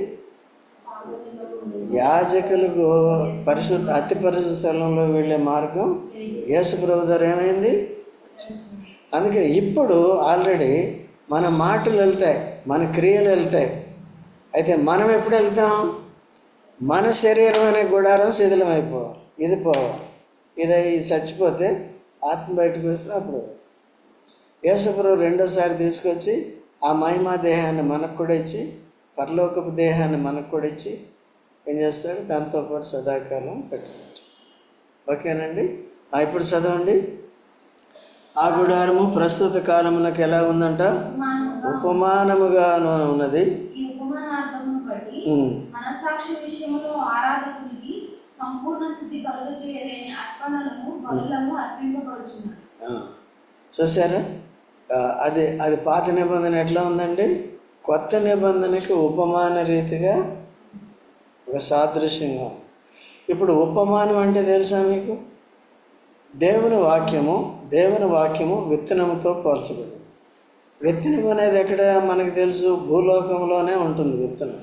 యాజకులకు అతి పరిశుద్ధ స్థలంలో వెళ్ళే మార్గం యేసు ప్రభు ద్వారా ఏమైంది. అందుకని ఇప్పుడు ఆల్రెడీ మన మాటలు వెళ్తాయి, మన క్రియలు వెళ్తాయి. అయితే మనం ఎప్పుడు వెళ్తాం? మన శరీరం అనే గుడారం శిథిలం అయిపోవాలి, ఇది పోవాలి. ఇది చచ్చిపోతే ఆత్మ బయటకు వస్తే అప్పుడు యేసుప్రభు రెండోసారి తీసుకొచ్చి ఆ మహిమా దేహాన్ని మనకు కూడా ఇచ్చి, పరలోకపు దేహాన్ని మనకు కూడా ఇచ్చి ఏం చేస్తాడు? దాంతోపాటు సదాకాలం పెట్టుకుంటాడు. ఓకేనండి. ఇప్పుడు చదవండి. ఆ గుడారము ప్రస్తుత కాలమునకు ఎలా ఉందంట? ఉపమానముగా ఉన్నది. మనస్సాక్షి విషయంలో ఆరాధకునికి సంపూర్ణ స్థితి కలుగ చేయలేని అర్పణలను బలులను అర్పింపబడుచున్నది. చూసారా? అది పాత నిబంధన ఎట్లా ఉందండి? కొత్త నిబంధనకి ఉపమాన రీతిగా ఒక సాదృశ్యంగా. ఇప్పుడు ఉపమానం అంటే తెలుసా మీకు? దేవుని వాక్యము విత్తనముతో పోల్చబడింది. విత్తనం అనేది ఎక్కడ మనకు తెలుసు? భూలోకంలోనే ఉంటుంది విత్తనం.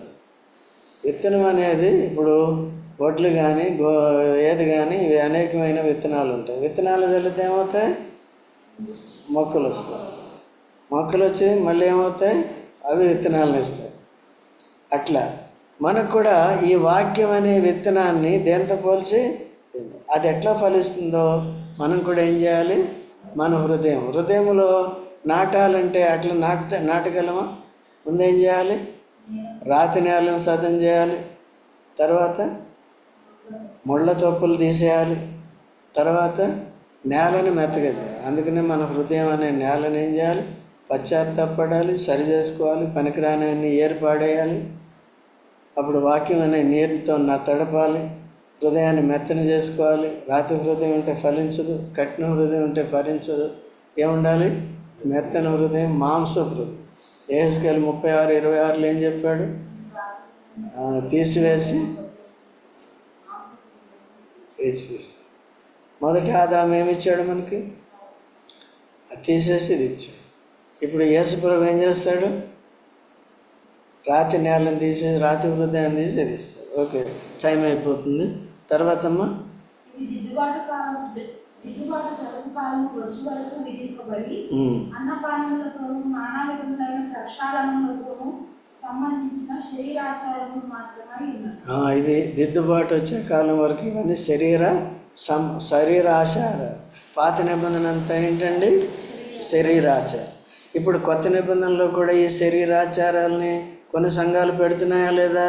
విత్తనం అనేది ఇప్పుడు వడ్లు కానీ ఏది కానీ ఇవి అనేకమైన విత్తనాలు ఉంటాయి. విత్తనాలు చల్లితే ఏమవుతాయి? మొక్కలు వస్తాయి. మొక్కలు వచ్చి మళ్ళీ ఏమవుతాయి? అవి విత్తనాలను ఇస్తాయి. అట్లా మనకు కూడా ఈ వాక్యం అనే విత్తనాన్ని దేంతో పోల్చి, అది ఎట్లా ఫలిస్తుందో మనం కూడా ఏం చేయాలి? మన హృదయంలో నాటాలంటే అట్లా నాటగలమా? ముందేం చేయాలి? రాతి నేలను సదం చేయాలి, తర్వాత ముళ్ళ తొప్పులు తీసేయాలి, తర్వాత నేలని మెత్తగా చేయాలి. అందుకనే మన హృదయం అనే నేలను ఏం చేయాలి? పశ్చాత్తాపడాలి, సరి చేసుకోవాలి, పనికిరాని ఏర్పాడేయాలి. అప్పుడు వాక్యం అనే నీరుతో తడపాలి, హృదయాన్ని మెత్తని చేసుకోవాలి. రాతి హృదయం ఉంటే ఫలించదు, కఠిన హృదయం ఉంటే ఫలించదు. ఏముండాలి? మెత్తని హృదయం, మాంసపు హృదయం. యెహెజ్కేలు 36:26 ఏం చెప్పాడు? తీసివేసి ఇస్తాడు. మొదటి ఆదాము ఏమిచ్చాడు మనకి? అది తీసేసి ఇది ఇచ్చాడు. ఇప్పుడు యేసుప్రభు ఏం చేస్తాడు? రాతి నేలను తీసేసి, రాతి హృదయాన్ని తీసి ఇది ఇస్తాడు. ఓకే, టైం అయిపోతుంది. తర్వాత అమ్మా, ఇది దిద్దుబాటు వచ్చే కాలం వరకు ఇవన్నీ శరీరాచార. పాత నిబంధన అంతా ఏంటండి? శరీరాచారం. ఇప్పుడు కొత్త నిబంధనలో కూడా ఈ శరీరాచారాలని కొన్ని సంఘాలు పెడుతున్నాయా లేదా?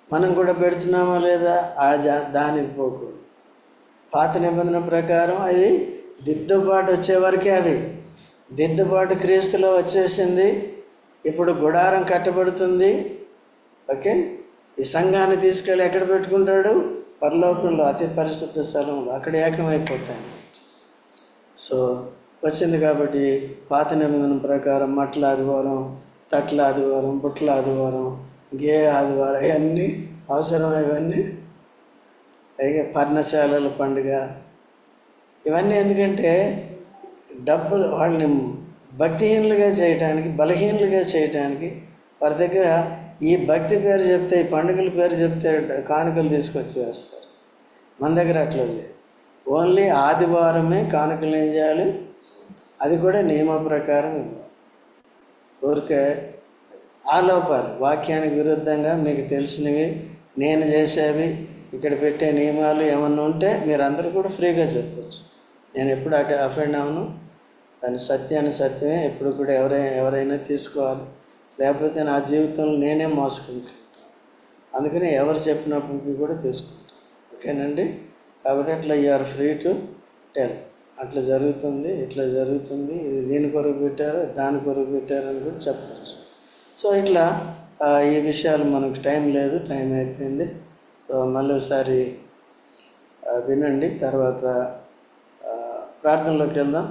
మనం కూడా పెడుతున్నామా లేదా? దానికి పోకూడదు. పాత నిబంధన ప్రకారం అది దిద్దుబాటు వచ్చే వరకే. అవి దిద్దుబాటు క్రీస్తులో వచ్చేసింది. ఇప్పుడు గుడారం కట్టబడుతుంది. ఓకే, ఈ సంఘాన్ని తీసుకెళ్ళి ఎక్కడ పెట్టుకుంటాడు? పరలోకంలో అతి పరిశుద్ధ స్థలంలో, అక్కడ ఏకమైపోతాయి. సో వచ్చింది కాబట్టి పాత నిబంధన ప్రకారం మట్ల ఆదివారం, తట్ల ఆదివారం, బుట్ల ఆదివారం, గే ఆదివారం అవన్నీ అవసరం. ఇవన్నీ పర్ణశాలల పండుగ ఇవన్నీ ఎందుకంటే డబ్బులు వాళ్ళని భక్తిహీనులుగా చేయటానికి, బలహీనులుగా చేయటానికి. వారి దగ్గర ఈ భక్తి పేరు చెప్తే, ఈ పండుగల పేరు చెప్తే కానుకలు తీసుకొచ్చి వేస్తారు. మన దగ్గర అట్లా లేదు. ఓన్లీ ఆదివారమే కానుకలు ఏం చేయాలి? అది కూడా నియమ ప్రకారం ఇవ్వాలి. ఊరికే ఆలోపాలు, వాక్యానికి విరుద్ధంగా మీకు తెలిసినవి, నేను చేసేవి, ఇక్కడ పెట్టే నియమాలు ఏమన్నా ఉంటే మీరు అందరూ కూడా ఫ్రీగా చెప్పచ్చు. నేను ఎప్పుడు అటు అఫెండ్ అవను. దాని సత్యాన్ని సత్యమే ఎప్పుడు కూడా ఎవరైనా తీసుకోవాలి. లేకపోతే నా జీవితంలో నేనే మోసగించుకుంటాను. అందుకని ఎవరు చెప్పినప్పటికీ కూడా తీసుకుంటాను. ఓకేనండి. కాబట్టి అట్లా you are free to tell. అట్లా జరుగుతుంది, ఇట్లా జరుగుతుంది, ఇది దీని కొరకు పెట్టారు, దాని కొరకు పెట్టారు అని కూడా చెప్పచ్చు. సో ఇట్లా ఈ విషయాలు మనకు టైం లేదు, టైం అయిపోయింది. సో మళ్ళీ ఒకసారి వినండి. తర్వాత ప్రార్థనలోకి వెళ్దాం.